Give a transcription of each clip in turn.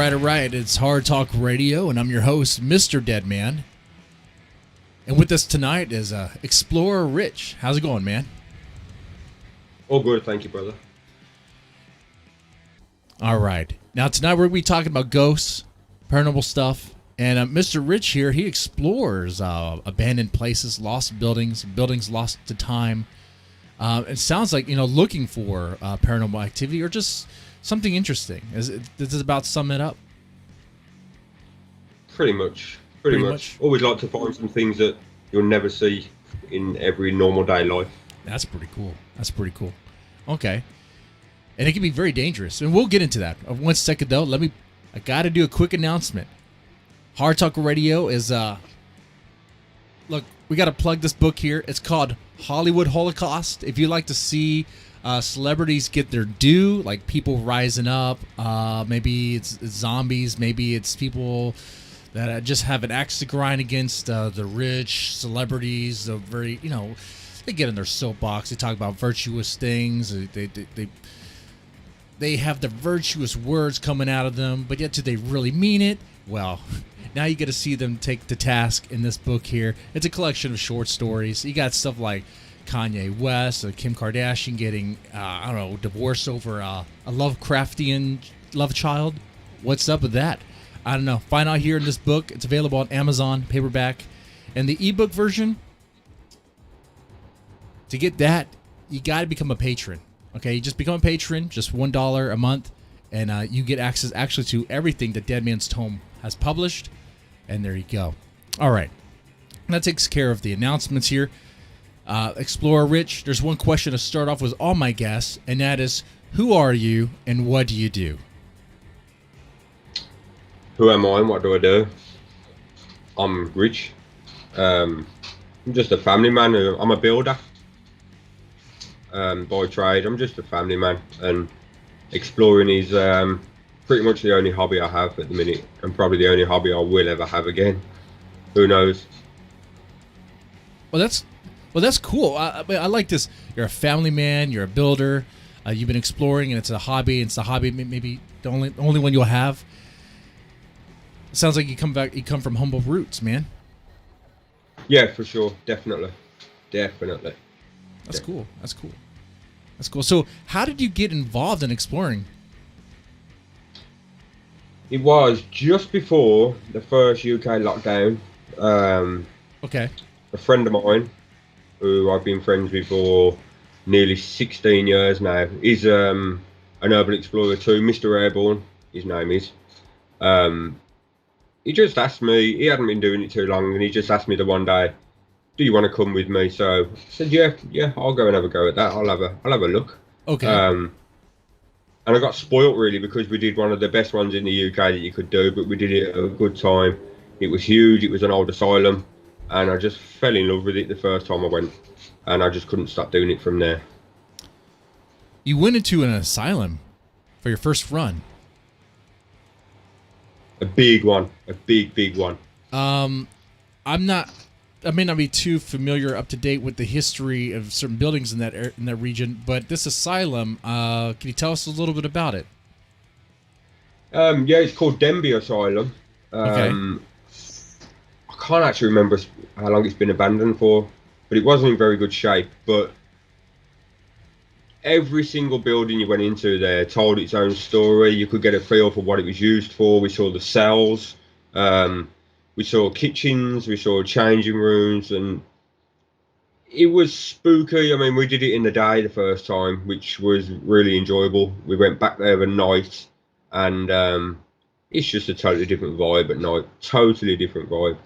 All right. It's Hard Talk Radio, and I'm your host, MrDeadman. And with us tonight is Explorer Ritch. How's it going, man? All good, thank you, brother. All right. Now, tonight we're going to be talking about ghosts, paranormal stuff, and Mr. Ritch here, he explores abandoned places, lost buildings, buildings lost to time. It sounds like, looking for paranormal activity or just something interesting. Does this about sum it up? Pretty much. Always like to find some things that you'll never see in every normal day life. That's pretty cool. Okay. And it can be very dangerous. And we'll get into that. 1 second, though. I got to do a quick announcement. Hard Talk Radio is, look, we got to plug this book here. It's called Hollywood Holocaust. If you like to see celebrities get their due, like people rising up, maybe it's zombies, maybe it's people that just have an axe to grind against the rich celebrities, the very, they get in their soapbox, they talk about virtuous things, they have the virtuous words coming out of them, but yet do they really mean it? Well, now you get to see them take to task in this book here. It's a collection of short stories. You got stuff like Kanye West or Kim Kardashian getting, divorced over a Lovecraftian love child. What's up with that? I don't know. Find out here in this book. It's available on Amazon, paperback. And the ebook version, to get that, you got to become a patron. Okay, you just become a patron, just $1 a month, and you get access actually to everything that Deadman's Tome has published. And there you go. All right. That takes care of the announcements here. Explorer Ritch, there's one question to start off with all my guests, and that is, who are you and what do you do? Who am I and what do I do? I'm Rich. I'm just a family man. I'm a builder. By trade, I'm just a family man, and exploring is pretty much the only hobby I have at the minute, and probably the only hobby I will ever have again. Who knows? Well, that's cool. I like this. You're a family man. You're a builder. You've been exploring, and it's a hobby. It's a hobby, maybe the only one you'll have. It sounds like you come from humble roots, man. Yeah, for sure, definitely. That's cool. So, how did you get involved in exploring? It was just before the first UK lockdown. Okay. A friend of mine, who I've been friends with for nearly 16 years now, is an urban explorer too, Mr. Airborne, his name is. He just asked me, he hadn't been doing it too long, and he just asked me the one day, do you want to come with me? So I said, yeah, I'll go and have a go at that. I'll have a look. Okay. And I got spoilt really, because we did one of the best ones in the UK that you could do, but we did it at a good time. It was huge. It was an old asylum, and I just fell in love with it the first time I went, and I just couldn't stop doing it from there. You went into an asylum for your first run. A big one, a big one. I may not be too familiar, up to date with the history of certain buildings in that region, but this asylum, can you tell us a little bit about it? Yeah, it's called Denby Asylum. Okay. I can't actually remember how long it's been abandoned for, but it wasn't in very good shape. But every single building you went into there told its own story. You could get a feel for what it was used for. We saw the cells. We saw kitchens, we saw changing rooms, and it was spooky. I mean, we did it in the day the first time, which was really enjoyable. We went back there at night, and it's just a totally different vibe at night. Totally different vibe.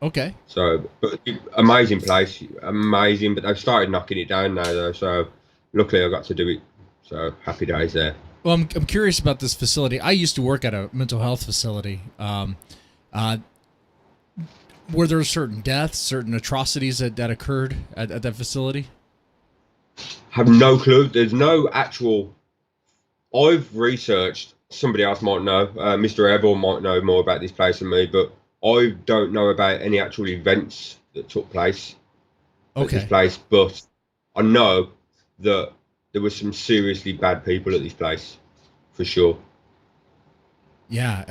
Okay. So, but amazing place, amazing. But they've started knocking it down now, though. So, luckily I got to do it. So, happy days there. Well, I'm curious about this facility. I used to work at a mental health facility. Were there certain deaths, certain atrocities that occurred at that facility? Have no clue. There's no actual. I've researched. Somebody else might know. Mr. Airborne might know more about this place than me, but I don't know about any actual events that took place at this place. But I know that there were some seriously bad people at this place, for sure. Yeah,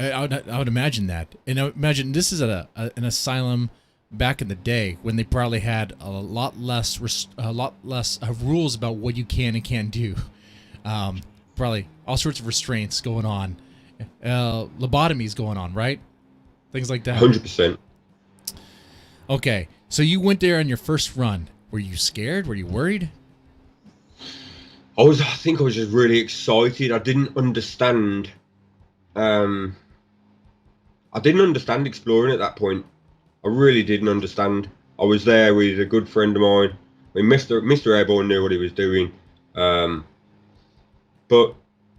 I would imagine that, and I would imagine this is at an asylum back in the day when they probably had a lot less rules about what you can and can't do. Probably all sorts of restraints going on, lobotomies going on, right? Things like that. 100%. Okay, so you went there on your first run. Were you scared? Were you worried? I think I was just really excited. I didn't understand. I didn't understand exploring at that point. I really didn't understand. I was there with a good friend of mine. I mean, Mr. Airborne knew what he was doing, but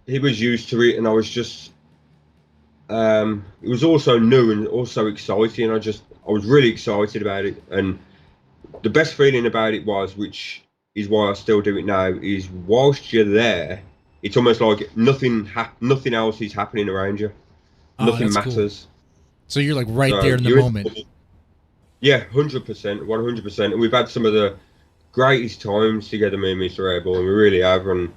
he was used to it, and I was just. It was also new and also exciting. I was really excited about it, and the best feeling about it was, which is why I still do it now, is whilst you're there, it's almost like nothing else is happening around you. Nothing matters. Cool. So you're like right there in the moment. Yeah, 100%, 100%. And we've had some of the greatest times together, me and Mr. Airborne. We really have, and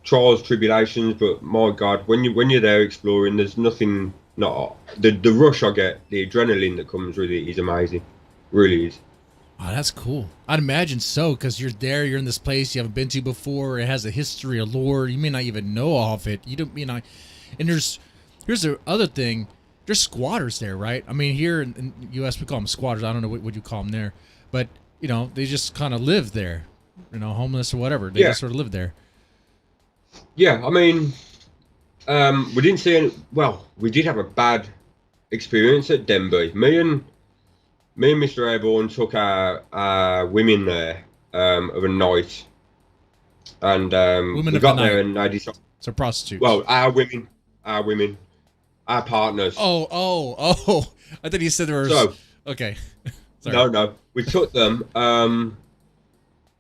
trials, tribulations. But my God, when you're there exploring, there's nothing. Not the rush I get, the adrenaline that comes with it is amazing. Really is. Oh, that's cool. I'd imagine so, because you're there, you're in this place you haven't been to before. It has a history, a lore. You may not even know all of it. You don't, and here's the other thing. There's squatters there, right? I mean, here in U.S. we call them squatters. I don't know what you call them there, but they just kind of live there, homeless or whatever. They just sort of live there. Yeah, I mean, we didn't see any. Well, we did have a bad experience at Denby. Me and Mr. Airborne took our women there of a night, and we got there and they decided. So prostitutes. Well, our women, our partners. Oh! I thought you said there were. So, okay. No. We took them,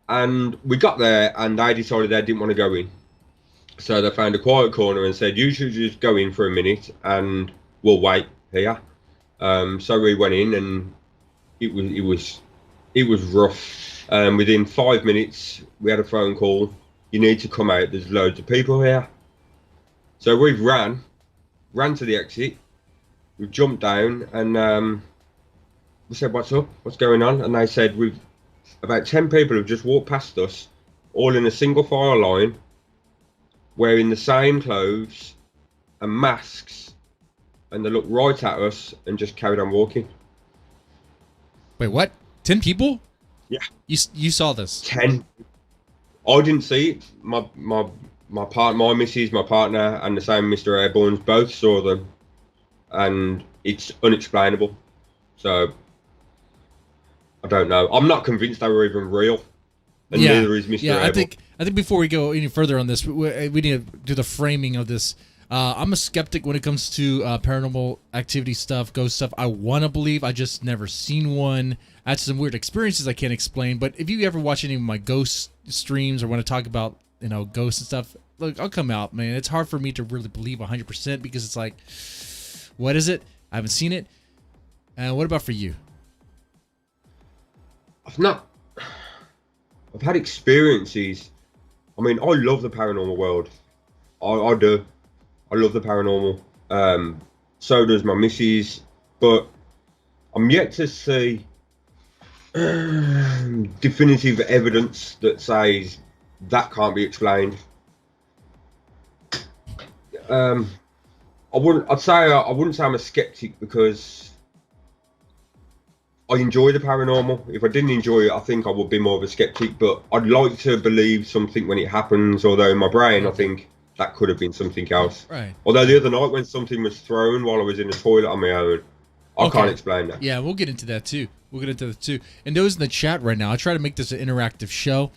and we got there, and they decided they didn't want to go in. So they found a quiet corner and said, "You should just go in for a minute, and we'll wait here." So we went in, and it was rough. Within 5 minutes, we had a phone call. You need to come out. There's loads of people here. So we've ran to the exit. We jumped down, and we said, "What's up? What's going on?" And they said, about 10 people have just walked past us, all in a single file line, wearing the same clothes and masks, and they looked right at us and just carried on walking. Wait, what? 10 people? Yeah. You saw this? 10. I didn't see it. My missus, my partner, and the same Mr. Airborne's both saw them, and it's unexplainable. So I don't know. I'm not convinced they were even real, and neither is Mr. Airborne. I think before we go any further on this, we need to do the framing of this. I'm a skeptic when it comes to paranormal activity stuff, ghost stuff. I want to believe. I just never seen one. I had some weird experiences I can't explain. But if you ever watch any of my ghost streams or want to talk about ghosts and stuff, look, I'll come out, man. It's hard for me to really believe 100% because it's like, what is it? I haven't seen it. What about for you? I've had experiences. I mean, I love the paranormal world. I do. I love the paranormal. So does my missus. But I'm yet to see definitive evidence that says that can't be explained. I wouldn't say I'm a skeptic because I enjoy the paranormal. If I didn't enjoy it, I think I would be more of a skeptic. But I'd like to believe something when it happens. Although in my brain, I think that could have been something else. Right. Although the other night when something was thrown while I was in the toilet on my own, I can't explain that. Yeah, we'll get into that too. And those in the chat right now, I try to make this an interactive show.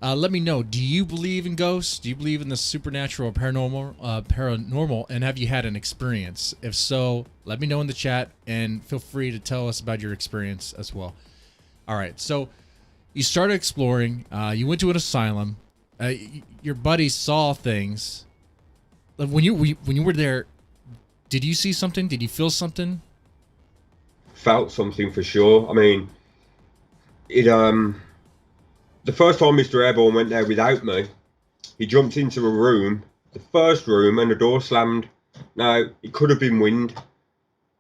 Let me know. Do you believe in ghosts? Do you believe in the supernatural or paranormal? And have you had an experience? If so, let me know in the chat and feel free to tell us about your experience as well. All right. So you started exploring. You went to an asylum. Your buddy saw things. When you were there, did you see something? Did you feel something? Felt something for sure. I mean, the first time Mr. Airborne went there without me, he jumped into a room, the first room, and the door slammed. Now, it could have been wind,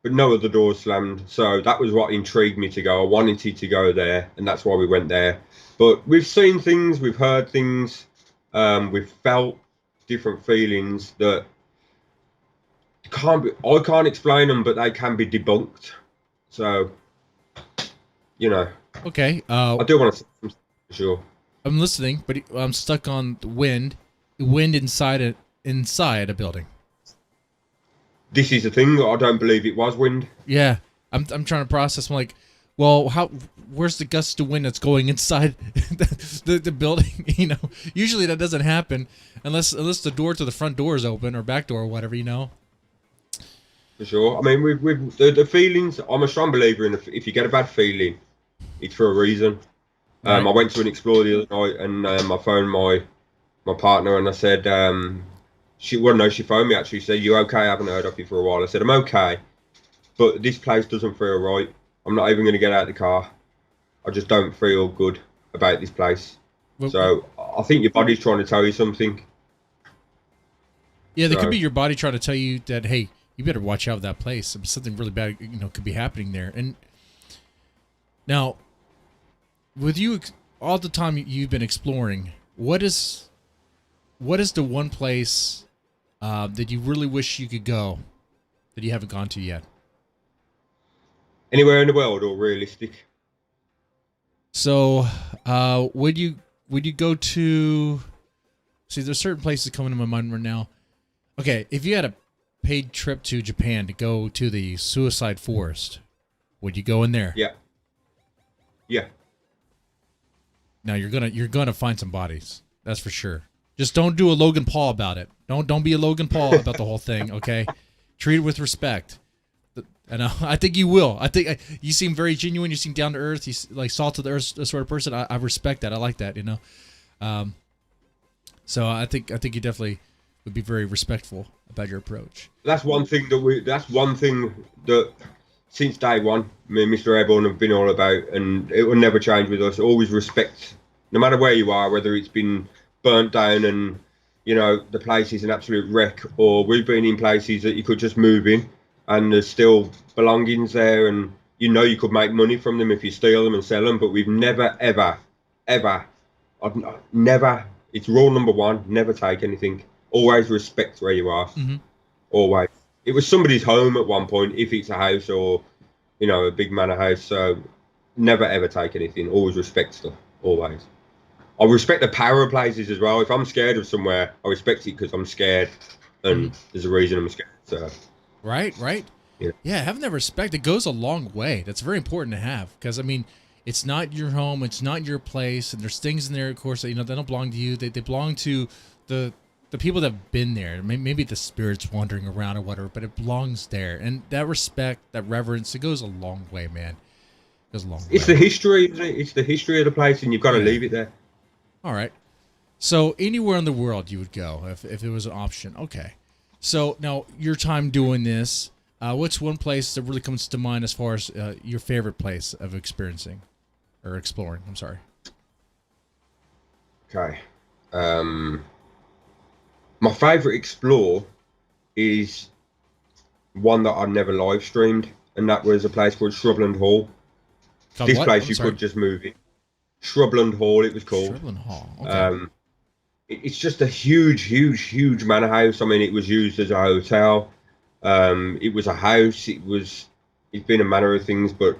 but no other doors slammed. So that was what intrigued me to go. I wanted to go there, and that's why we went there. But we've seen things, we've heard things, we've felt different feelings that I can't explain them, but they can be debunked. So, you know, Okay. I do want to say something for sure. I'm listening, but I'm stuck on the wind. Wind inside a building. This is the thing. I don't believe it was wind. Yeah, I'm trying to process. I'm like, well, where's the gust of wind that's going inside the building? You know, usually that doesn't happen unless the door to the front door is open or back door or whatever. You know. For sure. I mean, with the feelings, I'm a strong believer in if you get a bad feeling, it's for a reason. Right. I went to an Explorer the other night, and I phoned my partner, and I said, she phoned me actually. She said, "You okay? I haven't heard of you for a while." I said, "I'm okay, but this place doesn't feel right. I'm not even going to get out of the car. I just don't feel good about this place." Well, So I think your body's trying to tell you something. yeah, there could be your body trying to tell you that, hey, you better watch out with that place. Something really bad, could be happening there. And now, with you, all the time you've been exploring, what is the one place that you really wish you could go that you haven't gone to yet? Anywhere in the world or realistic? So, would you go to? See, there's certain places coming to my mind right now. Okay, if you had a paid trip to Japan to go to the suicide forest, would you go in there? Yeah. Yeah. Now you're gonna find some bodies. That's for sure. Just don't do a Logan Paul about it. Don't be a Logan Paul about the whole thing. Okay, treat it with respect. And I think you will. I think you seem very genuine. You seem down to earth. You like salt of the earth sort of person. I respect that. I like that. So I think you definitely would be very respectful about your approach. That's one thing that since day one, me and Mr. Airborne have been all about, and it will never change with us. Always respect, no matter where you are, whether it's been burnt down and the place is an absolute wreck, or we've been in places that you could just move in and there's still belongings there, and you could make money from them if you steal them and sell them. But we've never, ever, I've never. It's rule number one: never take anything. Always respect where you are. Mm-hmm. Always. It was somebody's home at one point, if it's a house or a big manor house. So never ever take anything. Always respect stuff. Always. I respect the power of places as well. If I'm scared of somewhere, I respect it because I'm scared, and there's a reason I'm scared. So. Right. Yeah, having that respect, it goes a long way. That's very important to have, because I mean, it's not your home, it's not your place, and there's things in there, of course, that they don't belong to you. They belong to the people that have been there. Maybe the spirits wandering around or whatever, but it belongs there. And that respect, that reverence, it goes a long way, man. It goes a long way. It's the history, isn't it? It's the history of the place, and you've got to leave it there. All right. So anywhere in the world you would go if it was an option. Okay. So now your time doing this, what's one place that really comes to mind as far as your favorite place of experiencing or exploring? I'm sorry. Okay. My favorite explore is one that I never live streamed, and that was a place called Shrubland Hall. This place you could just move in. Shrubland Hall, it was called. Shrubland Hall. Okay. It's just a huge manor house. I mean, it was used as a hotel. It was a house. It's been a manner of things, but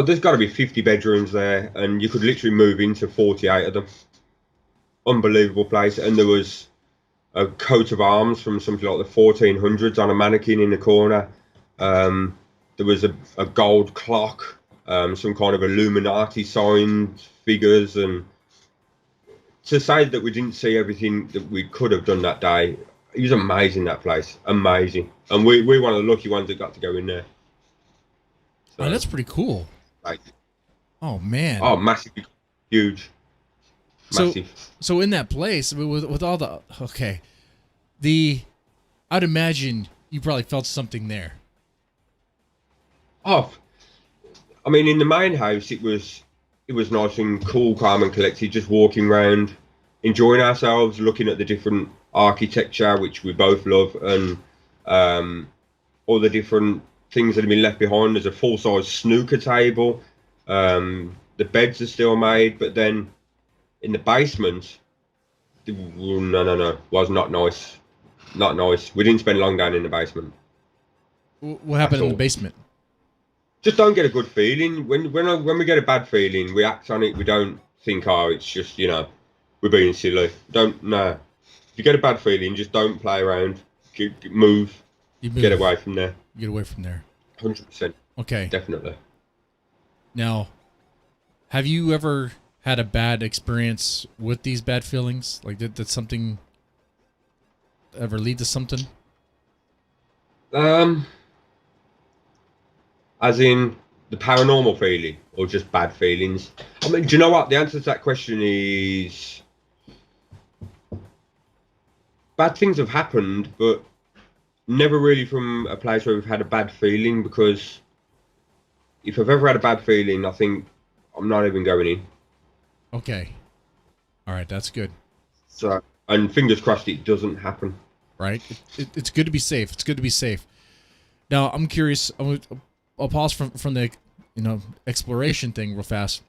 there's got to be 50 bedrooms there, and you could literally move into 48 of them. Unbelievable place. And there was a coat of arms from something like the 1400s on a mannequin in the corner. There was a gold clock, some kind of Illuminati sign figures, and to say that we didn't see everything that we could have done that day, it was amazing, that place. Amazing. And we're one of the lucky ones that got to go in there. So, that's pretty cool. Like, oh, man. Oh, massively huge. Massive. So in that place, with all the... Okay. I'd imagine you probably felt something there. Oh, I mean, in the main house, it was nice and cool, calm and collected, just walking around, enjoying ourselves, looking at the different architecture, which we both love, and All the different things that have been left behind. There's a full-size snooker table. The beds are still made, but then in the basement, no, was not nice. Not nice. We didn't spend long down in the basement. What happened in the basement? Just don't get a good feeling. When we get a bad feeling, we act on it. We don't think, oh, it's just, we're being silly. No. If you get a bad feeling, just don't play around. Move. Get away from there. Get away from there. 100%. Okay. Definitely. Now, have you ever had a bad experience with these bad feelings? Like, did something ever lead to something? As in the paranormal feeling or just bad feelings? I mean, do you know what? The answer to that question is bad things have happened, but never really from a place where we've had a bad feeling, because if I've ever had a bad feeling, I think I'm not even going in. Okay. All right, that's good. So, and fingers crossed it doesn't happen. Right? It's good to be safe. It's good to be safe. Now, I'm curious. I'll pause from the exploration thing real fast.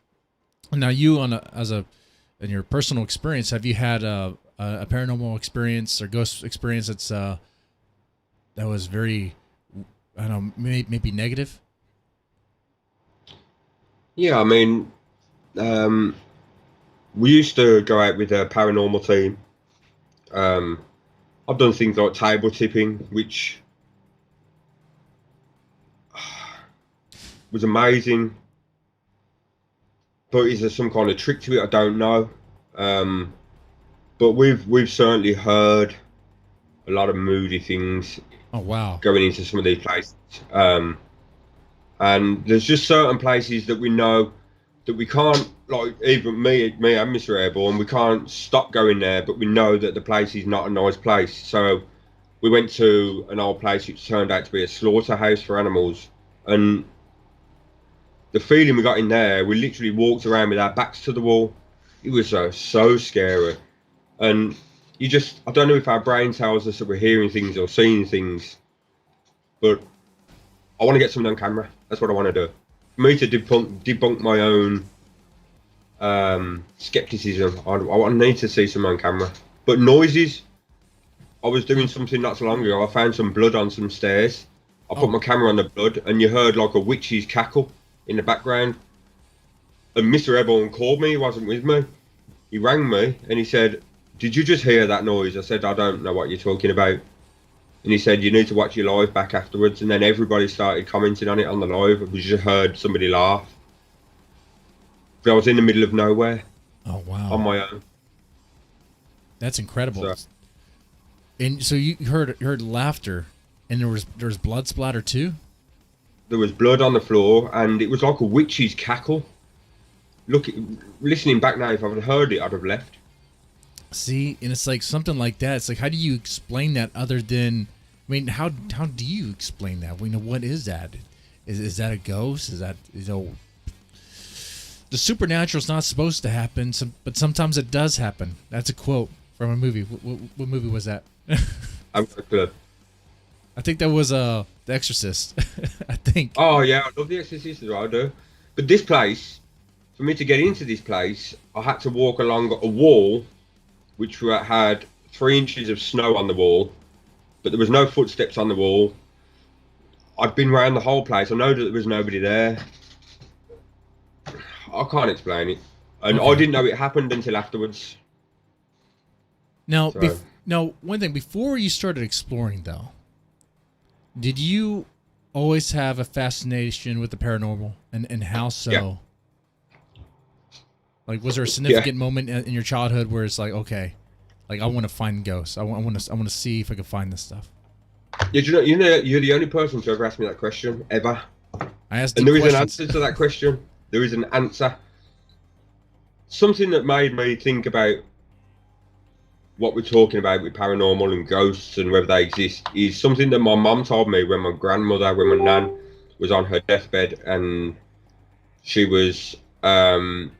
Now, you in your personal experience, have you had a paranormal experience or ghost experience that was very, I don't know, maybe negative? Yeah, I mean, we used to go out with a paranormal team. I've done things like table tipping, which was amazing. But is there some kind of trick to it? I don't know. But we've certainly heard a lot of moody things. Oh wow! Going into some of these places, and there's just certain places that we know that we can't, like even me and Mr. Airborne, we can't stop going there, but we know that the place is not a nice place. So we went to an old place which turned out to be a slaughterhouse for animals, and the feeling we got in there, we literally walked around with our backs to the wall. It was so scary. And I don't know if our brain tells us that we're hearing things or seeing things, but I want to get something on camera. That's what I want to do. For me to debunk my own skepticism, I need to see something on camera. But noises, I was doing something not so long ago. I found some blood on some stairs. I put my camera on the blood, and you heard like a witch's cackle in the background. And Mr. Airborne called me. He wasn't with me. He rang me and he said, "Did you just hear that noise?" I said, "I don't know what you're talking about." And he said, "You need to watch your live back afterwards." And then everybody started commenting on it on the live. We just heard somebody laugh. But I was in the middle of nowhere. Oh wow! On my own. That's incredible. And so you heard laughter, and there was blood splatter too. There was blood on the floor, and it was like a witch's cackle. Listening back now, if I had heard it, I'd have left. See, and it's like something like that. It's like, how do you explain that other than, I mean, how do you explain that? What is that? Is that a ghost? Is that, the supernatural is not supposed to happen, but sometimes it does happen. That's a quote from a movie. What movie was that? I'm good. I think that was The Exorcist. I think. Oh yeah, I love The Exorcist as well. I do. But this place, for me to get into this place, I had to walk along a wall, which had 3 inches of snow on the wall, but there was no footsteps on the wall. I'd been around the whole place. I know that there was nobody there. I can't explain it, and okay. I didn't know it happened until afterwards. Now, now, one thing before you started exploring, though. Did you always have a fascination with the paranormal, and how so? Yeah. Like, was there a significant moment in your childhood where it's like, okay, like I want to find ghosts. I want to see if I can find this stuff. Yeah, you're the only person to ever ask me that question ever. I asked, and there is an answer to that question. There is an answer. Something that made me think about what we're talking about with paranormal and ghosts and whether they exist is something that my mum told me when my nan was on her deathbed, and she was never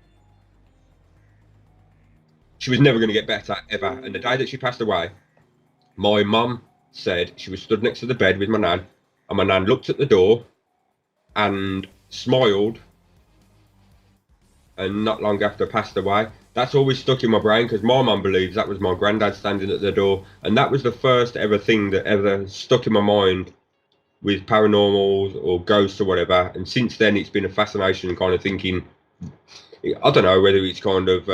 going to get better ever. And the day that she passed away, my mum said she was stood next to the bed with my nan, and my nan looked at the door and smiled, and not long after passed away. That's always stuck in my brain because my mum believes that was my granddad standing at the door, and that was the first ever thing that ever stuck in my mind with paranormals or ghosts or whatever. And since then, it's been a fascination, kind of thinking. I don't know whether it's kind of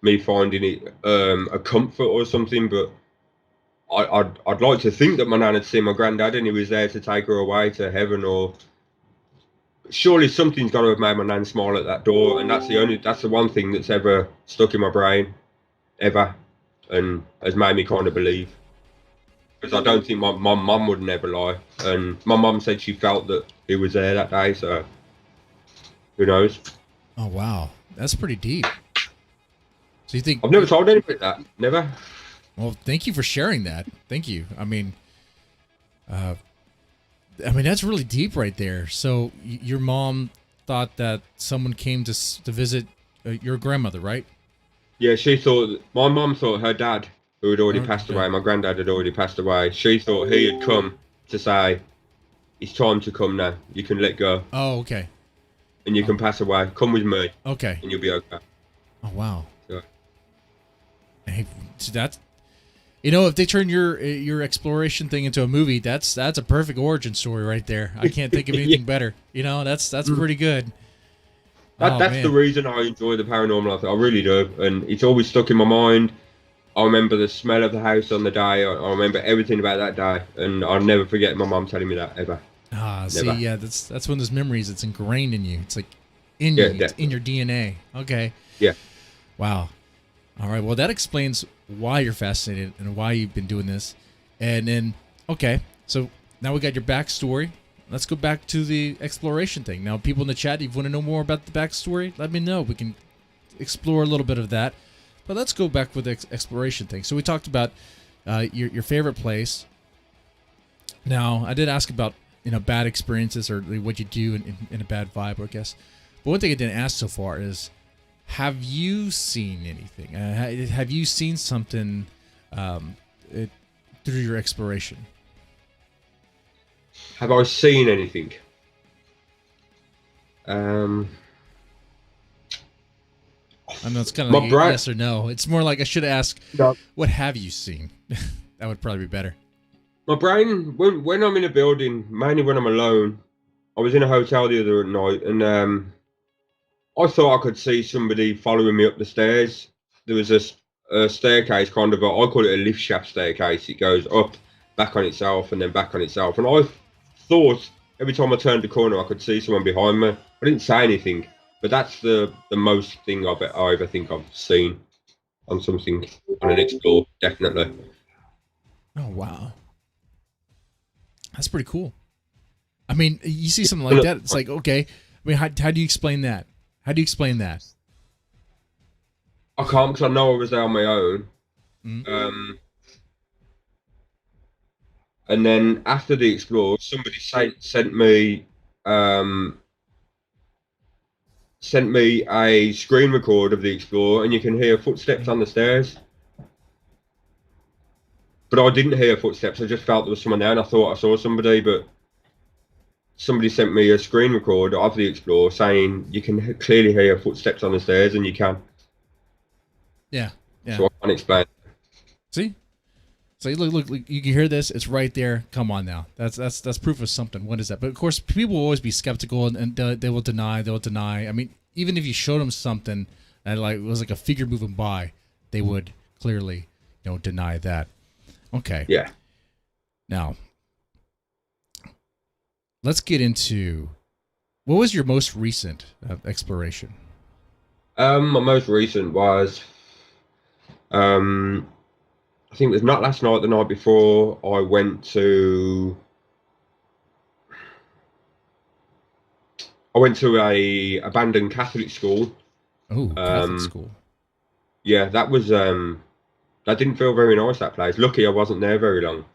me finding it a comfort or something, but I'd like to think that my nan had seen my granddad and he was there to take her away to heaven, or surely something's got to have made my nan smile at that door, and that's the one thing that's ever stuck in my brain, ever, and has made me kind of believe. Because I don't think my mum would never lie, and my mum said she felt that he was there that day, so who knows? Oh wow, that's pretty deep. So you think I've never told anybody that, never. Well, thank you for sharing that. Thank you. I mean, that's really deep right there. So your mom thought that someone came to visit your grandmother, right? Yeah, my mum thought her dad, who had already passed away, my granddad had already passed away. She thought he had come to say, "It's time to come now. You can let go." Oh, okay. And you can pass away. Come with me. Okay. And you'll be okay. Oh wow. So, Hey, so that's, if they turn your exploration thing into a movie, that's a perfect origin story right there. I can't think of anything better. That's pretty good. That's the reason I enjoy the paranormal. I really do, and it's always stuck in my mind. I remember the smell of the house on the day. I remember everything about that day, and I'll never forget my mum telling me that ever. See, yeah, that's one of those memories that's ingrained in you. It's like in you, it's in your DNA. Okay. Yeah. Wow. All right. Well, that explains why you're fascinated and why you've been doing this. And then, okay, so now we got your backstory. Let's go back to the exploration thing. Now, people in the chat, if you want to know more about the backstory, let me know. We can explore a little bit of that. But let's go back with the exploration thing. So we talked about your favorite place. Now, I did ask about bad experiences or what you do in a bad vibe, I guess. But one thing I didn't ask so far is, have you seen anything? Have you seen something through your exploration? Have I seen anything? I know it's kind of like yes or no. It's more like I should ask, what have you seen? That would probably be better. My brain, when I'm in a building, mainly when I'm alone, I was in a hotel the other night, and I thought I could see somebody following me up the stairs. There was a staircase, kind of I call it a lift shaft staircase. It goes up, back on itself, and then back on itself. And I thought every time I turned the corner, I could see someone behind me. I didn't say anything, but that's the most thing I ever think I've seen on something, on an explore, definitely. Oh, wow. That's pretty cool. I mean, you see something like that, it's like, okay. I mean, how do you explain that? How do you explain that? I can't, because I know I was there on my own. Mm-hmm. And then after the explore, somebody sent me a screen record of the explore, and you can hear footsteps on the stairs. But I didn't hear footsteps. I just felt there was someone there, and I thought I saw somebody. But somebody sent me a screen record of the explore saying you can clearly hear footsteps on the stairs, and you can. Yeah. So I can't explain. See? So look, you can hear this. It's right there. Come on now. That's proof of something. What is that? But of course, people will always be skeptical, and they will deny. They will deny. I mean, even if you showed them something that it was like a figure moving by, they would clearly, deny that. Okay. Yeah. Now, let's get into, what was your most recent exploration? My most recent was, I think it was not last night, the night before. I went to a abandoned Catholic school. Oh, Catholic school. Yeah, that was that didn't feel very nice, that place. Lucky I wasn't there very long.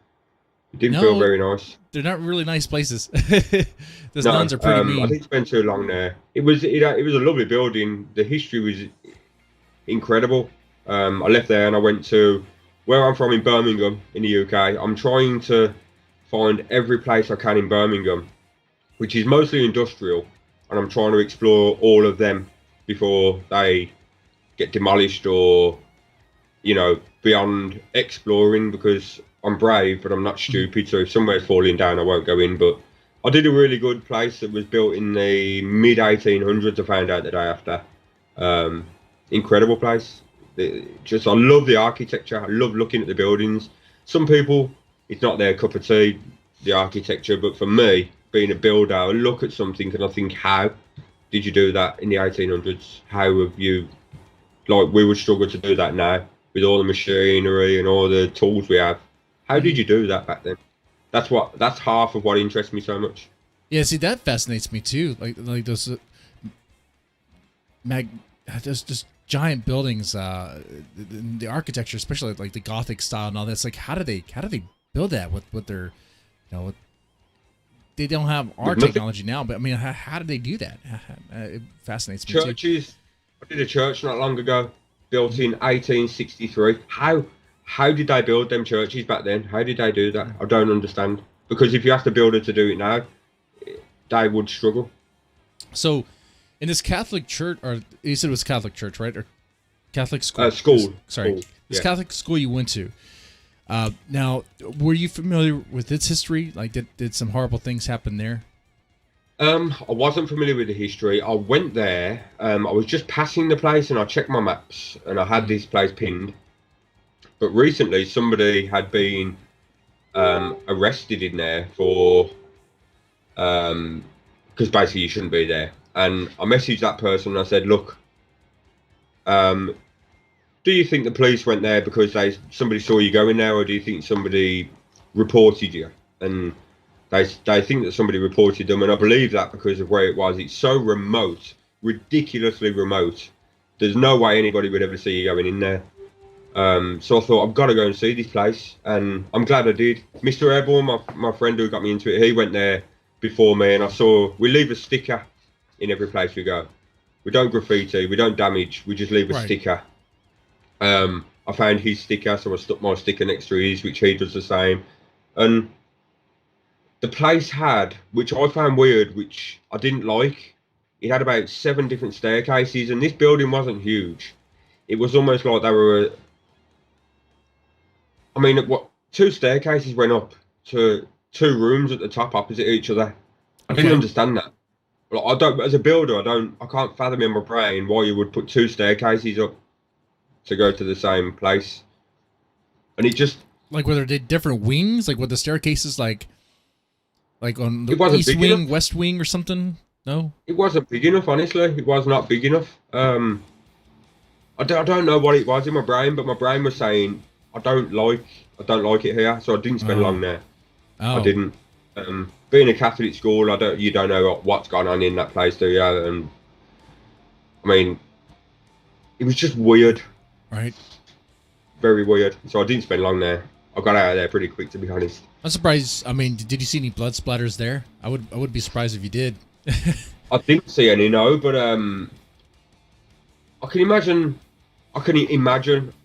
It didn't feel very nice. They're not really nice places. Those nuns are pretty mean. I didn't spend too long there. It was a lovely building. The history was incredible. I left there and I went to where I'm from in Birmingham in the UK, I'm trying to find every place I can in Birmingham, which is mostly industrial, and I'm trying to explore all of them before they get demolished or, you know, beyond exploring, because I'm brave but I'm not stupid. So if somewhere's falling down, I won't go in. But I did a really good place that was built in the mid 1800s. I found out the day after. Incredible place. Just I love the architecture. I love looking at the buildings. Some people, it's not their cup of tea, the architecture, but for me, being a builder, I look at something and I think, how did you do that in the 1800s? How have you, like, we would struggle to do that now with all the machinery and all the tools we have. How did you do that back then? That's half of what interests me so much. Yeah, see, that fascinates me too. Like those just giant buildings, the architecture, especially like the Gothic style and all that. It's like, how do they build that with their, they don't have our technology now, but I mean, how do they do that? It fascinates me. Churches. I did a church not long ago, built in 1863. How did they build them churches back then? How did they do that? I don't understand. Because if you have to build it to do it now, they would struggle. So, in this Catholic church, or you said it was Catholic church, right? Or Catholic school? School. This Catholic school you went to. Now, were you familiar with its history? Like, did some horrible things happen there? I wasn't familiar with the history. I went there. I was just passing the place, and I checked my maps, and I had this place pinned. But recently, somebody had been arrested in there for because basically you shouldn't be there. And I messaged that person and I said, look, do you think the police went there because somebody saw you going there, or do you think somebody reported you? And they think that somebody reported them, and I believe that because of where it was. It's so remote, ridiculously remote. There's no way anybody would ever see you going in there. So I thought, I've got to go and see this place, and I'm glad I did. Mr. Airborne, my friend who got me into it, he went there before me, and I saw we leave a sticker in every place we go. We don't graffiti, we don't damage, we just leave a sticker. I found his sticker, so I stuck my sticker next to his, which he does the same. And the place had, which I found weird, which I didn't like, it had about 7 different staircases, and this building wasn't huge. It was almost like they were, I mean, 2 staircases went up to 2 rooms at the top opposite each other. I didn't understand that. Like, I don't, as a builder, I can't fathom in my brain why you would put 2 staircases up to go to the same place. And it just, like, whether they different wings, like with the staircases, like on the east wing, enough. West wing, or something. No, it wasn't big enough. Honestly, it was not big enough. I don't know what it was in my brain, but my brain was saying I don't like it here, so I didn't spend long there. I didn't. Being a Catholic school, you don't know what's going on in that place, do you? And I mean, it was just weird. Right. Very weird. So I didn't spend long there. I got out of there pretty quick, to be honest. I'm surprised. I mean, did you see any blood splatters there? I would be surprised if you did. I didn't see any, no, but I can imagine.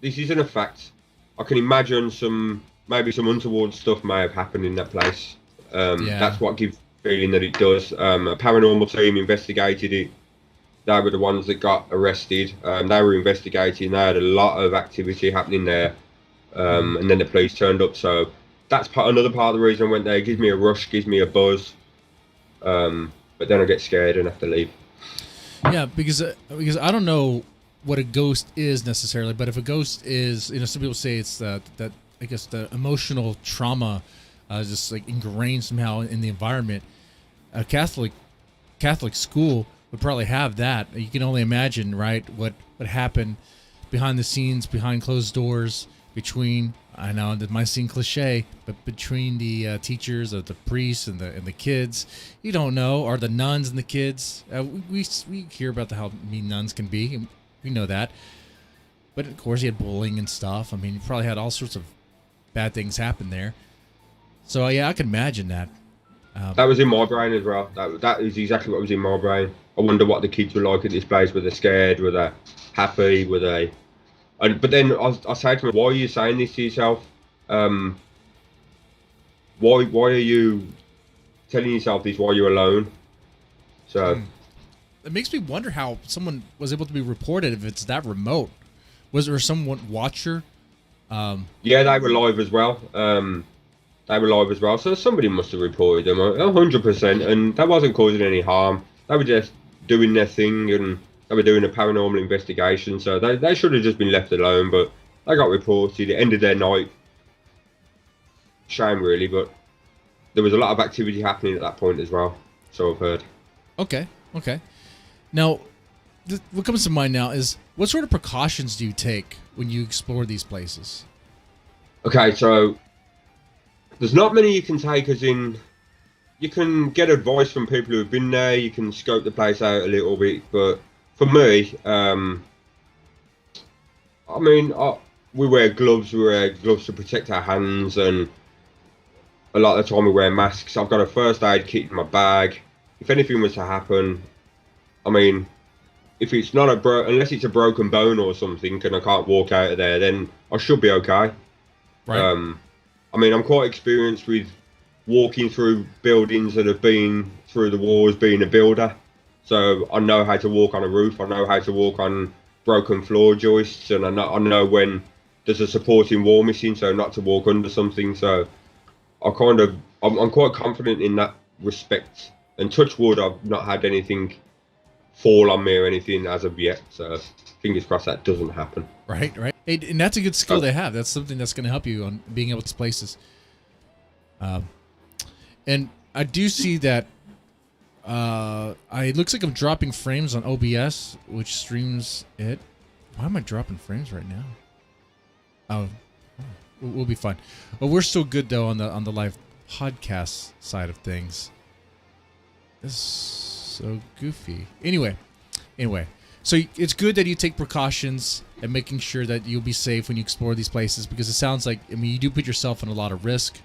This isn't a fact. I can imagine maybe some untoward stuff may have happened in that place. That's what gives the feeling that it does. A paranormal team investigated it. They were the ones that got arrested. They were investigating. They had a lot of activity happening there. And then the police turned up. So that's another part of the reason I went there. It gives me a rush, gives me a buzz. But then I get scared and have to leave. Yeah, because I don't know what a ghost is necessarily, but if a ghost is, some people say it's that I guess the emotional trauma just like ingrained somehow in the environment. A Catholic school would probably have that. You can only imagine, right, what happened behind the scenes, behind closed doors, between, I know that might seem cliche, but between the teachers, or the priests and the kids. You don't know, or the nuns and the kids. We hear about how mean nuns can be, and we know that. But of course, he had bullying and stuff. I mean, he probably had all sorts of bad things happen there. So yeah, I can imagine that. That was in my brain as well. That is exactly what was in my brain. I wonder what the kids were like at this place. Were they scared? Were they happy? Were they? But then I say to him, why are you saying this to yourself? Why are you telling yourself this while you're alone? So it makes me wonder how someone was able to be reported if it's that remote. Was there someone watcher? Yeah, they were live as well. So somebody must have reported them 100%, and that wasn't causing any harm. They were just doing their thing, and they were doing a paranormal investigation. So they should have just been left alone, but they got reported. It ended their night. Shame, really, but there was a lot of activity happening at that point as well. So I've heard. Okay. Now, what comes to mind now is what sort of precautions do you take when you explore these places? Okay, so there's not many you can take, as in you can get advice from people who have been there. You can scope the place out a little bit, but for me, we wear gloves. We wear gloves to protect our hands, and a lot of the time we wear masks. I've got a first aid kit in my bag. If anything was to happen, if it's not unless it's a broken bone or something, and I can't walk out of there, then I should be okay. Right. I'm quite experienced with walking through buildings that have been through the wars, being a builder. So I know how to walk on a roof. I know how to walk on broken floor joists, and I know when there's a supporting wall missing, so not to walk under something. So I'm quite confident in that respect. And touch wood, I've not had anything fall on me or anything as of yet. So fingers crossed that doesn't happen. Right. Hey, and that's a good skill to have. That's something that's going to help you on being able to places. And I do see that it looks like I'm dropping frames on OBS, which streams it. Why am I dropping frames right now? Oh, we'll be fine. Well, we're still good though on the live podcast side of things. This is so goofy. Anyway, so it's good that you take precautions and making sure that you'll be safe when you explore these places, because it sounds like, you do put yourself in a lot of risk.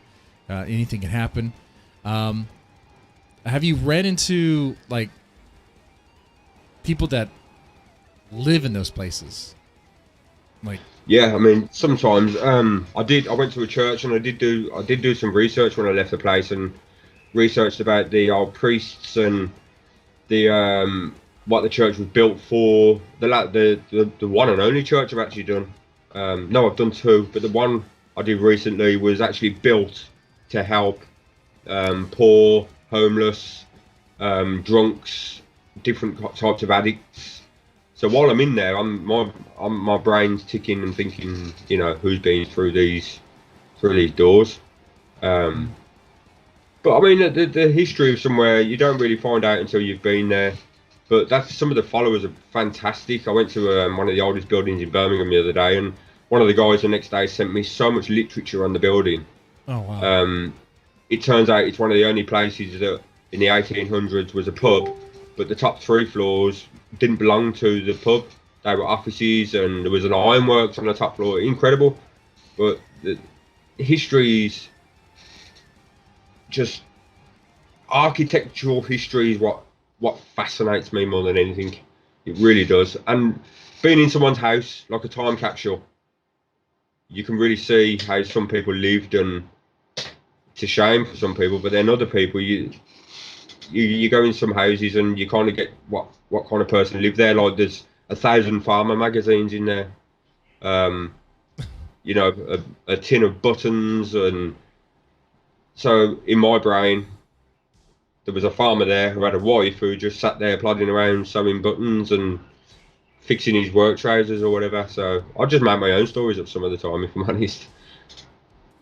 Anything can happen. Have you ran into like people that live in those places? Like, yeah, sometimes I went to a church, and I did do some research when I left the place, and researched about the old priests and the what the church was built for. The one and only church I've actually done. No, I've done two, but the one I did recently was actually built to help poor, homeless, drunks, different types of addicts. So while I'm in there, my brain's ticking and thinking, who's been through these doors. But the history of somewhere you don't really find out until you've been there. But that's, some of the followers are fantastic. I went to one of the oldest buildings in Birmingham the other day, and one of the guys the next day sent me so much literature on the building. Oh wow! It turns out it's one of the only places that in the 1800s was a pub, but the top 3 floors didn't belong to the pub. They were offices, and there was an ironworks on the top floor. Incredible. But the history's just architectural history is what fascinates me more than anything. It really does. And being in someone's house, like a time capsule, you can really see how some people lived, and it's a shame for some people, but then other people, you go in some houses and you kind of get what kind of person lived there. Like, there's 1,000 farmer magazines in there, a tin of buttons. And so in my brain, there was a farmer there who had a wife who just sat there plodding around sewing buttons and fixing his work trousers or whatever. So I just make my own stories up some of the time, if I'm honest.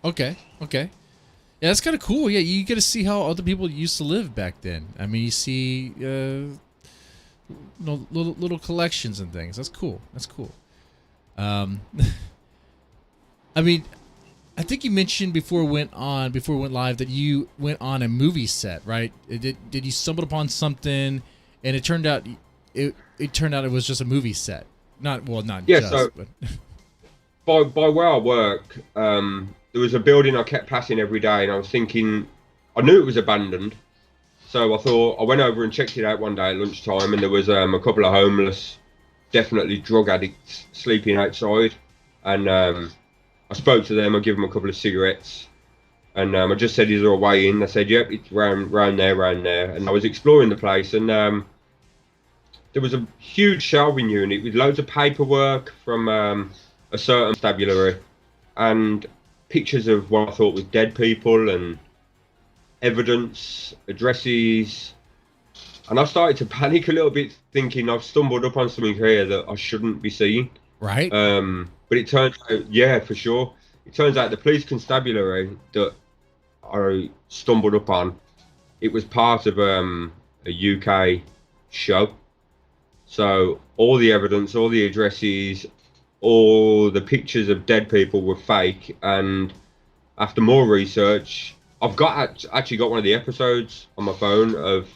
Okay. Yeah, that's kind of cool. Yeah, you get to see how other people used to live back then. You see little collections and things. That's cool. I think you mentioned before we went live, that you went on a movie set, right? Did you stumble upon something, and it turned out it was just a movie set? Not yeah, just. So but. by where I work, there was a building I kept passing every day, and I was thinking, I knew it was abandoned, so I went over and checked it out one day at lunchtime, and there was a couple of homeless, definitely drug addicts, sleeping outside. and I spoke to them. I gave them a couple of cigarettes, and I just said, "Is there a way in?" They said, "Yep, it's round there, round there." And I was exploring the place, and there was a huge shelving unit with loads of paperwork from a certain constabulary, and pictures of what I thought was dead people and evidence, addresses. And I started to panic a little bit, thinking I've stumbled up on something here that I shouldn't be seeing. Right. But it turns out, yeah, for sure. It turns out the police constabulary that I stumbled up on, it was part of a UK show. So all the evidence, all the addresses, all the pictures of dead people were fake. And after more research, actually got one of the episodes on my phone of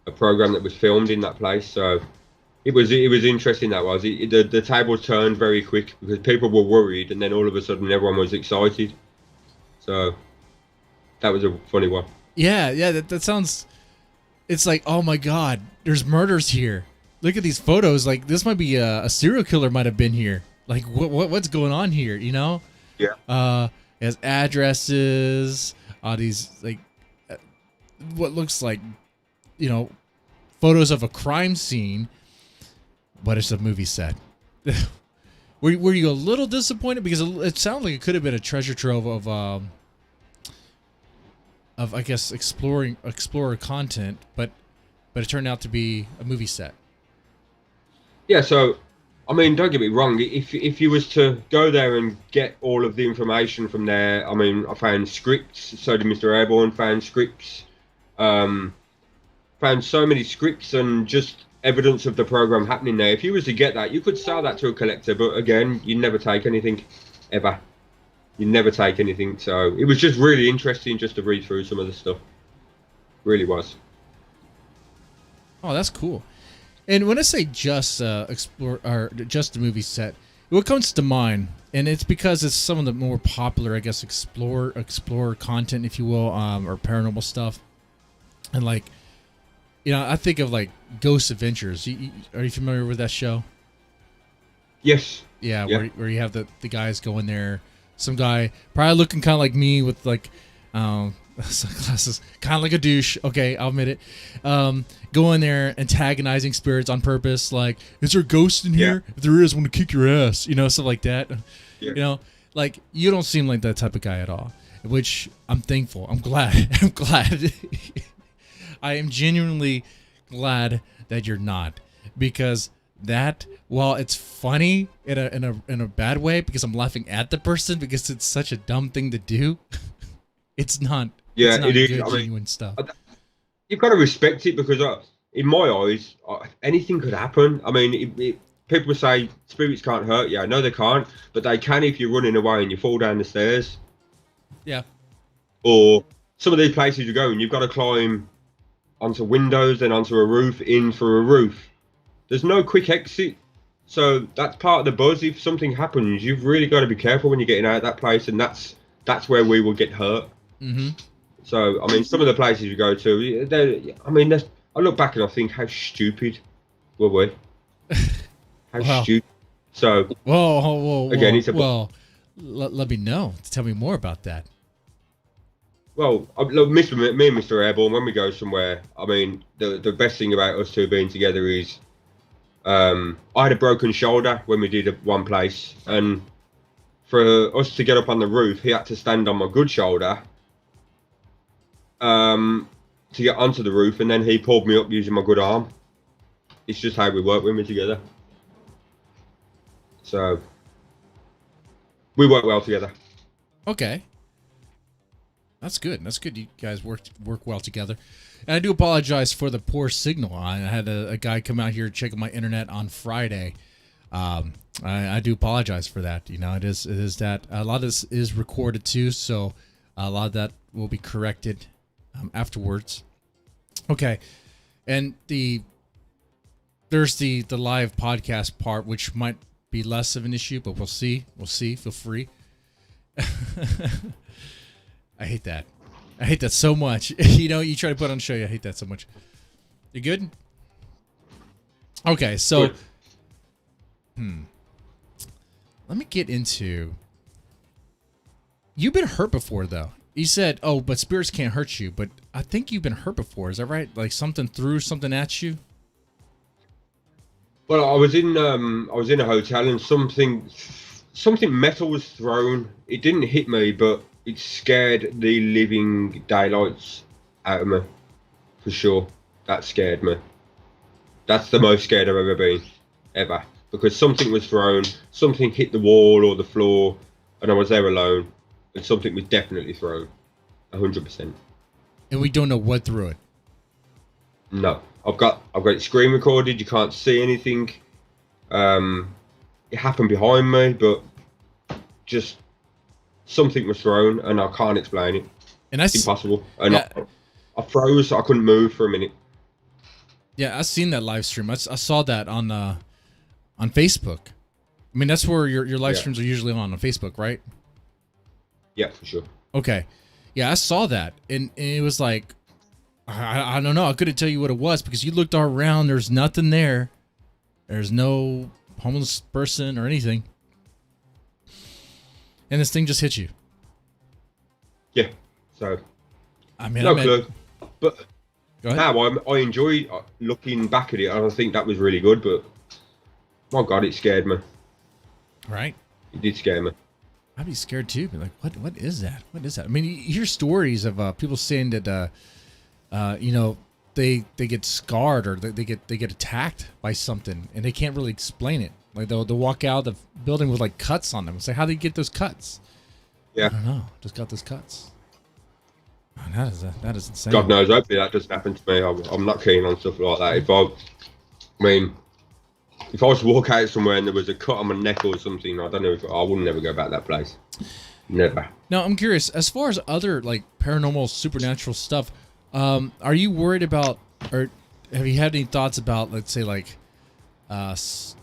a program that was filmed in that place. So it was interesting. That was the table turned very quick because people were worried, and then all of a sudden everyone was excited. So that was a funny one. Yeah, that sounds. It's like, oh my God, there's murders here. Look at these photos. Like, this might be a serial killer might have been here. Like, what's going on here? You know? Yeah. It has addresses. These like what looks like, photos of a crime scene, but it's a movie set. Were you a little disappointed because it sounded like it could have been a treasure trove of I guess explorer content, but it turned out to be a movie set. Yeah. So, I mean, don't get me wrong. If you was to go there and get all of the information from there, I mean, I found scripts. So did Mr. Airborne. Found scripts. Found so many scripts and just evidence of the program happening there. If you was to get that, you could sell that to a collector. But again, you never take anything, ever. You never take anything. So it was just really interesting just to read through some of the stuff. Really was. Oh, that's cool. And when I say just explore or just a movie set, what comes to mind, and it's because it's some of the more popular, I guess, explorer content, if you will, or paranormal stuff, and like, I think of like Ghost Adventures. Are you familiar with that show? Yes. Yeah. Where you have the guys going there. Some guy probably looking kind of like me with like sunglasses, kind of like a douche. Okay, I'll admit it. Go in there antagonizing spirits on purpose. Like, is there a ghost in here? If there is, I want to kick your ass. Stuff like that. Yeah. Like, you don't seem like that type of guy at all. Which I'm thankful. I'm glad. I'm glad. I am genuinely glad that you're not, because that, while it's funny in a bad way because I'm laughing at the person because it's such a dumb thing to do, it's not. Yeah, it's not it is. good, genuine stuff. You've got to respect it because, in my eyes, anything could happen. I mean, people say spirits can't hurt you. No, they can't, but they can if you're running away and you fall down the stairs. Yeah. Or some of these places you go and you've got to climb onto windows, then onto a roof, in through a roof. There's no quick exit. So that's part of the buzz. If something happens, you've really got to be careful when you're getting out of that place, and that's where we will get hurt. Mm-hmm. So, I mean, some of the places you go to, I look back and I think, how stupid were we? How stupid. So, whoa. Again, it's let me know. Tell me more about that. Well, me and Mr. Airborne, when we go somewhere, I mean, the best thing about us two being together is, I had a broken shoulder when we did one place, and for us to get up on the roof, he had to stand on my good shoulder to get onto the roof, and then he pulled me up using my good arm. It's just how we work when we're together. So we work well together. Okay. That's good. That's good. You guys work well together. And I do apologize for the poor signal. I had a guy come out here checking my internet on Friday. I do apologize for that. It is that a lot of this is recorded too, so a lot of that will be corrected afterwards. Okay, and there's the live podcast part, which might be less of an issue, but we'll see. Feel free. I hate that. I hate that so much. You try to put on a show. I hate that so much. You good? Okay, so. Good. let me get into. You've been hurt before, though. You said, "Oh, but spirits can't hurt you." But I think you've been hurt before. Is that right? Like something threw something at you. Well, I was in a hotel and something metal was thrown. It didn't hit me, but it scared the living daylights out of me, for sure. That scared me. That's the most scared I've ever been, ever. Because something was thrown, something hit the wall or the floor, and I was there alone, and something was definitely thrown, 100%. And we don't know what threw it. No, I've got it screen recorded. You can't see anything. It happened behind me, but just something was thrown, and I can't explain it. And it's impossible. And yeah. I froze. I couldn't move for a minute. Yeah, I seen that live stream. I saw that on Facebook. I mean, that's where your live streams are usually on Facebook, right? Yeah, for sure. Okay. Yeah, I saw that, and it was like, I don't know. I couldn't tell you what it was because you looked all around. There's nothing there. There's no homeless person or anything. And this thing just hit you. Yeah. So, I mean, no clue. But now I enjoy looking back at it, and I think that was really good. But my God, it scared me. Right. It did scare me. I'd be scared too. Be like, what is that? What is that? I mean, you hear stories of people saying that, you know, they get scarred or they get attacked by something and they can't really explain it. Like they'll walk out of the building with like cuts on them and say, how do you get those cuts? Yeah. I don't know. Just got those cuts. Oh, that is insane. God knows. Hopefully that doesn't happen to me. I'm not keen on stuff like that. If I was to walk out somewhere and there was a cut on my neck or something, I don't know if I wouldn't never go back that place. Never. Now I'm curious, as far as other like paranormal, supernatural stuff, are you worried about, or have you had any thoughts about, let's say, like, this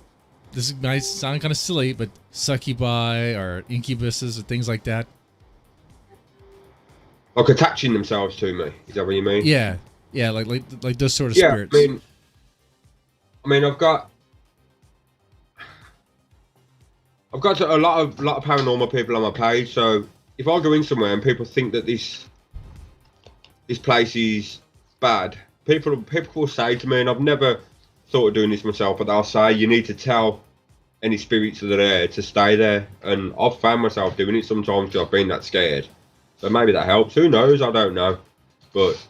might sound kind of silly, but succubi or incubuses or things like that? Like attaching themselves to me. Is that what you mean? Yeah, like those sort of spirits. I mean, I've got a lot of paranormal people on my page. So if I go in somewhere and people think that this place is bad, people will say to me, and I've never thought of doing this myself, but they'll say you need to tell any spirits that are there to stay there. And I've found myself doing it sometimes because I've been that scared. So maybe that helps. Who knows? I don't know. But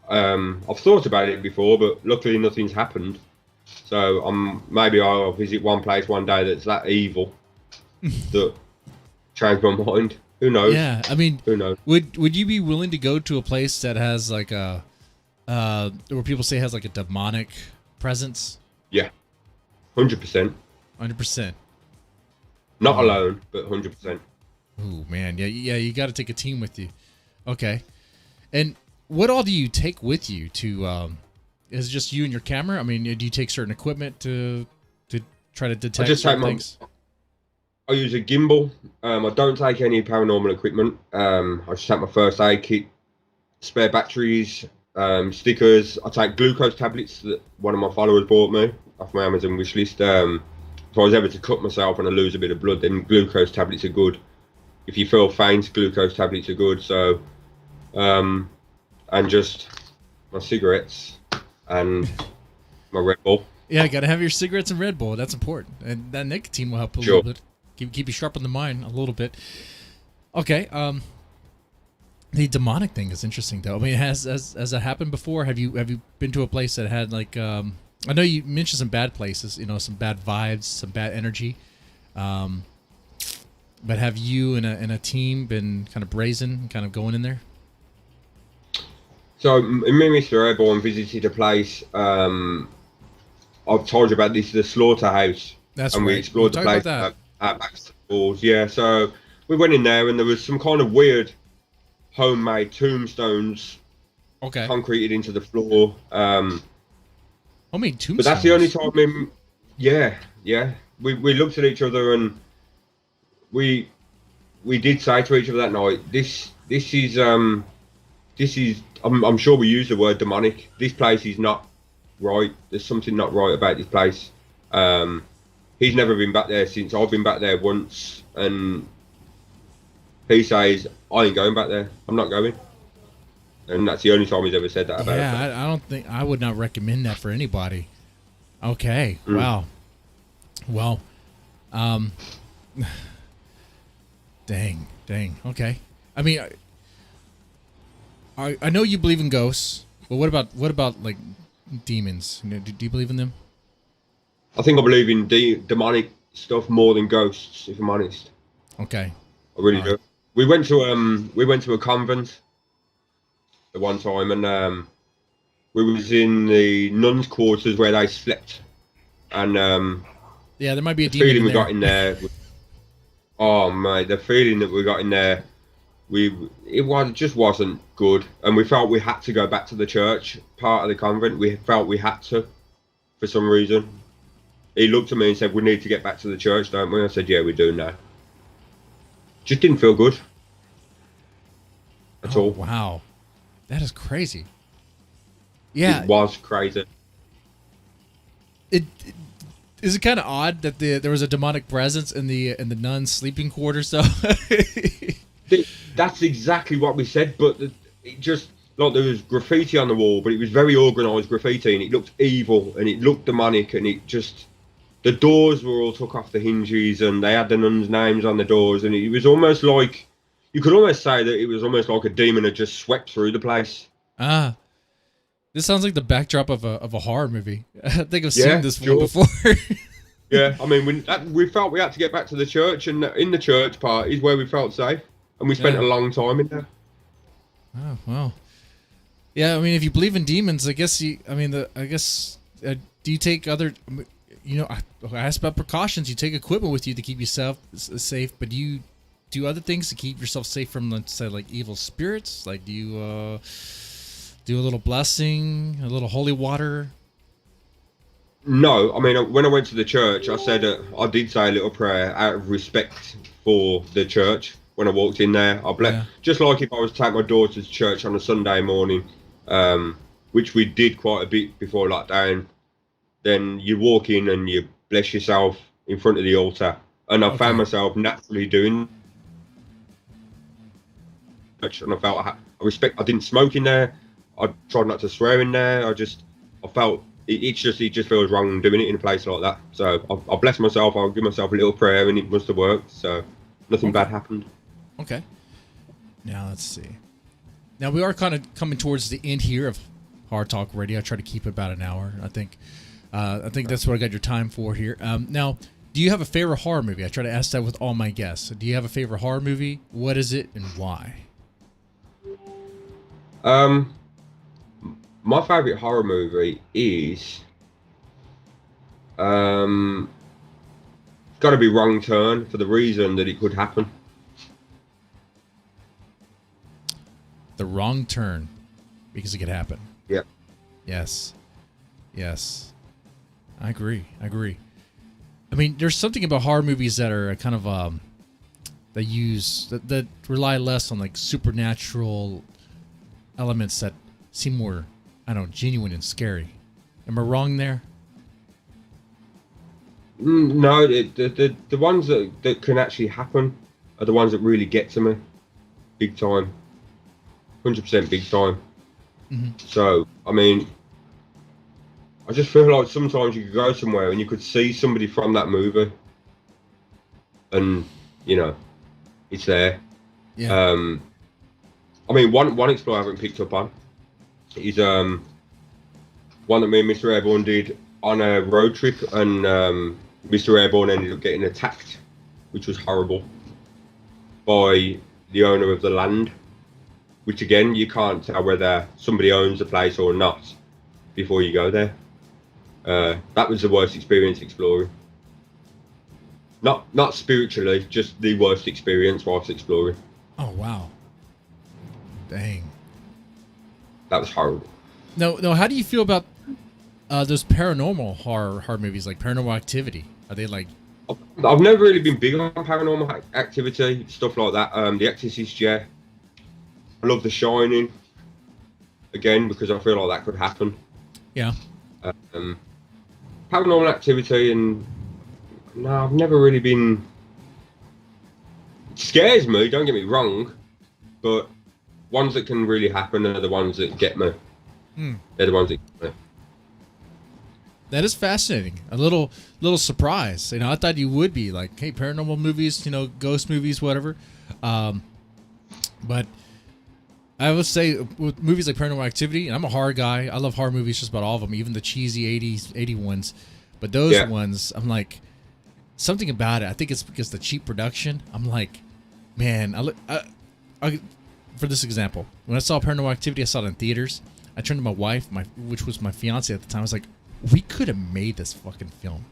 I've thought about it before, but luckily nothing's happened. So maybe I'll visit one place one day that's that evil that changed my mind. Who knows? Yeah, I mean, who knows? Would you be willing to go to a place that has like a where people say has like a demonic presence? Yeah, 100%. 100%. Not alone, but 100%. Oh man, yeah. You got to take a team with you. Okay, and what all do you take with you to? Is it just you and your camera? I mean, do you take certain equipment to try to detect certain things? I use a gimbal. I don't take any paranormal equipment. I just take my first aid kit, spare batteries, stickers. I take glucose tablets that one of my followers bought me off my Amazon wishlist. If I was ever to cut myself and I lose a bit of blood, then glucose tablets are good. If you feel faint, glucose tablets are good. So, and just my cigarettes and my Red Bull. Yeah, got to have your cigarettes and Red Bull. That's important, and that nicotine will help a little bit. Keep you sharp on the mind a little bit. Okay. The demonic thing is interesting, though. I mean, has that happened before? Have you been to a place that had like? I know you mentioned some bad places. You know, some bad vibes, some bad energy. But have you and a team been kind of brazen, kind of going in there? So, me and Mr. Airborne visited a place. I've told you about this, the slaughterhouse. That's and right. We explored the place at Baxter Falls. Yeah, so we went in there and there was some kind of weird homemade tombstones. Okay. Concreted into the floor. Homemade tombstones. But that's the only time. Yeah. We looked at each other and we did say to each other that night, this is I'm sure we used the word demonic. This place is not right. There's something not right about this place. he's never been back there since. I've been back there once, and he says, I ain't going back there. I'm not going. And that's the only time he's ever said that about it. Yeah, I don't think I would not recommend that for anybody. Okay. Wow. Well, dang. Okay. I mean, I know you believe in ghosts, but what about like demons? You know, do you believe in them? I think I believe in demonic stuff more than ghosts, if I'm honest. Okay. I really do. We went to a convent at one time, and we was in the nuns' quarters where they slept, and yeah, there might be a the demon feeling in we got in there. Oh mate, the feeling that we got in there, it just wasn't good, and we felt we had to go back to the church part of the convent. We felt we had to, for some reason. He looked at me and said, "We need to get back to the church, don't we?" I said, "Yeah, we do now." Just didn't feel good at all. Wow, that is crazy. Yeah, it was crazy. Is it kind of odd that there was a demonic presence in the nuns' sleeping quarters? So that's exactly what we said, but it just like there was graffiti on the wall, but it was very organised graffiti, and it looked evil and it looked demonic, and it just the doors were all took off the hinges, and they had the nuns' names on the doors, and it was almost like you could almost say that it was almost like a demon had just swept through the place. This sounds like the backdrop of a horror movie. I think I've seen this one before. Yeah, I mean, we felt we had to get back to the church, and in the church part is where we felt safe, and we spent a long time in there. Oh wow. Yeah, I mean, if you believe in demons, I guess do you take other? You know, I asked about precautions. You take equipment with you to keep yourself safe, but do you do other things to keep yourself safe from, let's say, like evil spirits? Like, do you do a little blessing, a little holy water? No, I mean, when I went to the church, I did say a little prayer out of respect for the church when I walked in there. Just like if I was to take my daughter to church on a Sunday morning, which we did quite a bit before lockdown. Then you walk in and you bless yourself in front of the altar, and I found myself naturally doing. And I felt I didn't smoke in there. I tried not to swear in there. I felt it just feels wrong doing it in a place like that. So I bless myself. I'll give myself a little prayer, and it must have worked. So nothing bad happened. Okay. Now let's see. Now we are kind of coming towards the end here of Hard Talk Radio. I try to keep it about an hour. I think that's what I got your time for here. Now, do you have a favorite horror movie? I try to ask that with all my guests. Do you have a favorite horror movie? What is it and why? My favorite horror movie is got to be Wrong Turn, for the reason that it could happen. The Wrong Turn, because it could happen. Yeah. Yes. I agree. I mean, there's something about horror movies that are kind of that rely less on like supernatural elements that seem more, I don't know, genuine and scary. Am I wrong there? No, the ones that can actually happen are the ones that really get to me, big time, 100% big time. Mm-hmm. So I mean, I just feel like sometimes you could go somewhere and you could see somebody from that movie, and you know, it's there. Yeah. I mean, one Explorer I haven't picked up on is one that me and Mr. Airborne did on a road trip, and Mr. Airborne ended up getting attacked, which was horrible, by the owner of the land, which again, you can't tell whether somebody owns the place or not before you go there. That was the worst experience exploring. Not spiritually, just the worst experience whilst exploring. Oh wow. Dang. That was horrible. No. How do you feel about those paranormal horror movies, like Paranormal Activity? Are they like? I've never really been big on paranormal activity, stuff like that. The Exorcist, yeah. I love The Shining. Again, because I feel like that could happen. Yeah. Paranormal activity and No, I've never really been. It scares me. Don't get me wrong, but ones that can really happen are the ones that get me. They're the ones that get me. That is fascinating. A little surprise. You know, I thought you would be like, hey, paranormal movies, you know, ghost movies, whatever. But I would say with movies like Paranormal Activity, and I'm a horror guy. I love horror movies, just about all of them, even the cheesy 80 ones. But those ones, I'm like, something about it. I think it's because the cheap production. I'm like, man, I for this example, when I saw Paranormal Activity, I saw it in theaters. I turned to my wife, which was my fiance at the time. I was like, we could have made this fucking film.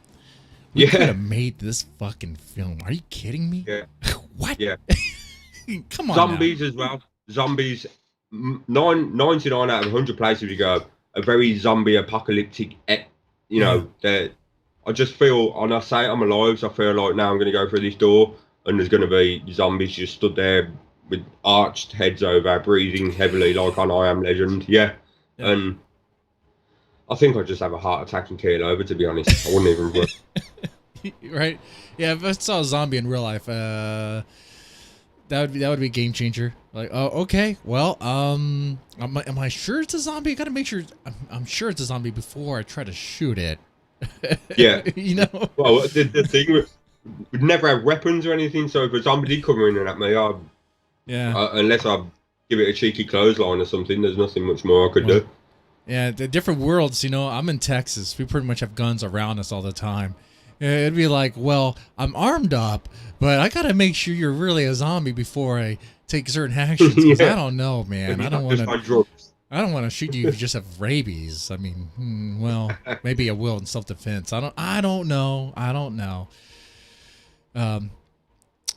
We could have made this fucking film. Are you kidding me? Yeah. What? Yeah. Come on. Zombies as well. Zombies. 99 out of 100 places you go, a very zombie apocalyptic. You know, that I just feel, and I say I'm alive, so I feel like now I'm going to go through this door, and there's going to be zombies just stood there with arched heads over, breathing heavily like on I Am Legend. Yeah. And I think I'd just have a heart attack and keel over, to be honest. I wouldn't even work. Right? Yeah, if I saw a zombie in real life, that would be a game changer. Like, oh, okay, well, am I sure it's a zombie? I gotta make sure I'm sure it's a zombie before I try to shoot it. Yeah. You know? Well, the thing, we'd never have weapons or anything, so if a zombie did come in and at me, unless I give it a cheeky clothesline or something, there's nothing much more I could do. Yeah, the different worlds, you know, I'm in Texas. We pretty much have guns around us all the time. It'd be like, well, I'm armed up, but I got to make sure you're really a zombie before I take certain actions. Because I don't know, man. I don't want to shoot you if you just have rabies. I mean, well, maybe I will in self-defense. I don't know.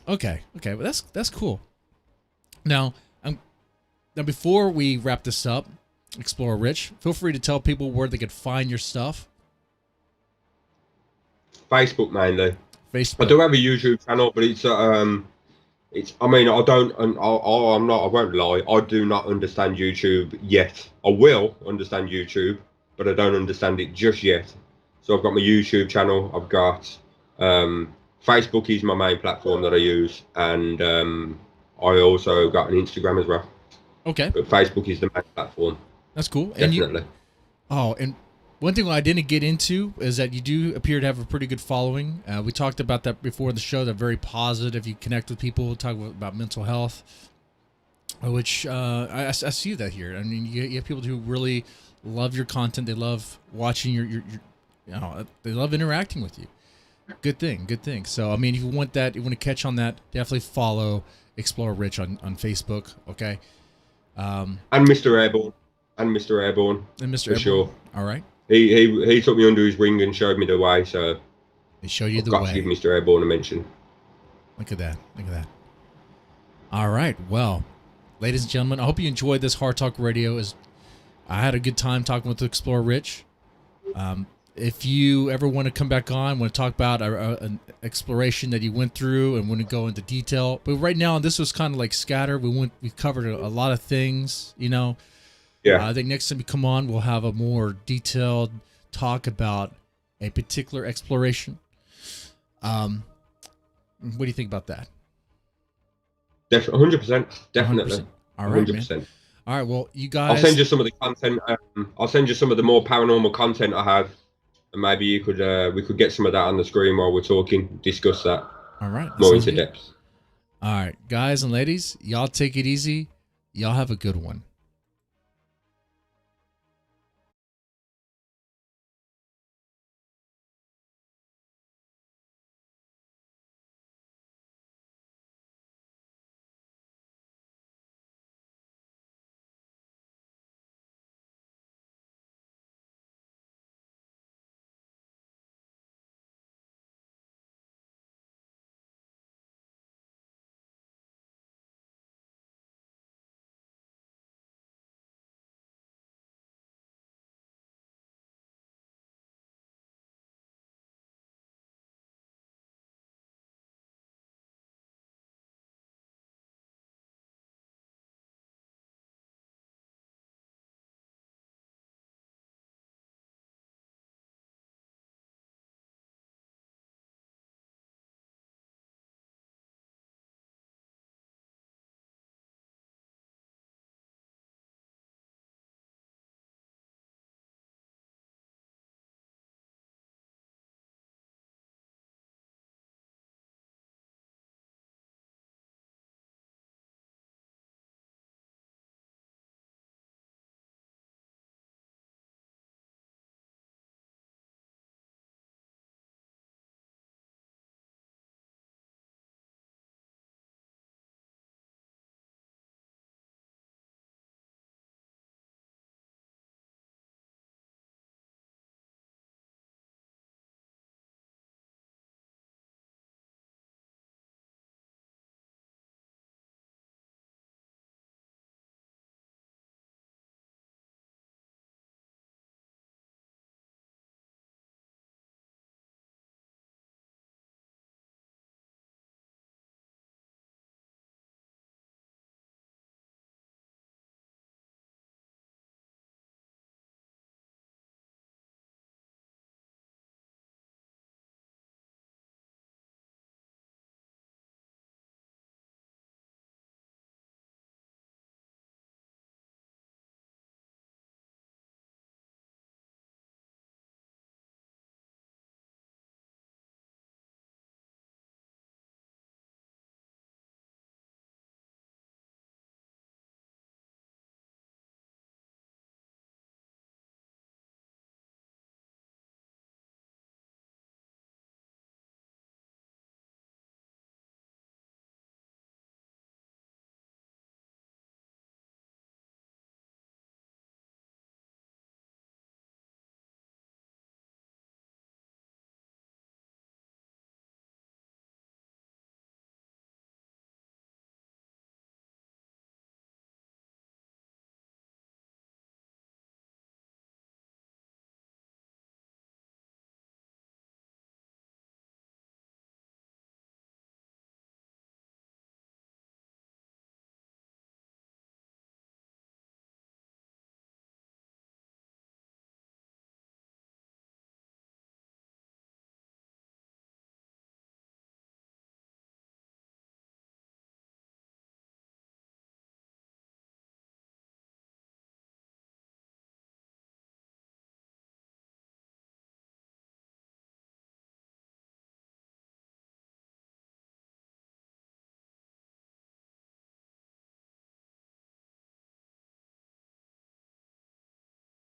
Okay, but that's cool. Now before we wrap this up, Explorer Ritch, feel free to tell people where they could find your stuff. Facebook mainly. Facebook. I do have a YouTube channel, but it's I mean, I won't lie, I do not understand YouTube yet. I will understand YouTube, but I don't understand it just yet. So I've got my YouTube channel, I've got Facebook is my main platform that I use, and I also got an Instagram as well. Okay. But Facebook is the main platform. That's cool. Definitely. And one thing I didn't get into is that you do appear to have a pretty good following. We talked about that before in the show. They're very positive. You connect with people, talk about mental health, which I see that here. I mean, you have people who really love your content. They love watching your they love interacting with you. Good thing. So, I mean, if you want to catch on that, definitely follow Explorer Ritch on Facebook, okay? And Mr. Airborne. And Mr. Airborne. Sure. All right. He took me under his wing and showed me the way, so he showed you I've the got way. to give Mr. Airborne a mention. Look at that. All right. Well, ladies and gentlemen, I hope you enjoyed this Hard Talk Radio. I had a good time talking with Explorer Ritch. If you ever want to come back on, want to talk about an exploration that you went through and want to go into detail, but right now this was kind of like scattered. We covered a lot of things, you know. Yeah. I think next time you come on, we'll have a more detailed talk about a particular exploration. What do you think about that? 100%. Definitely. 100%. All right, 100%. man. All right. Well, you guys. I'll send you some of the content. I'll send you some of the more paranormal content I have, and maybe you could we could get some of that on the screen while we're talking. Discuss that. All right. More into depth. All right, guys and ladies, y'all take it easy. Y'all have a good one.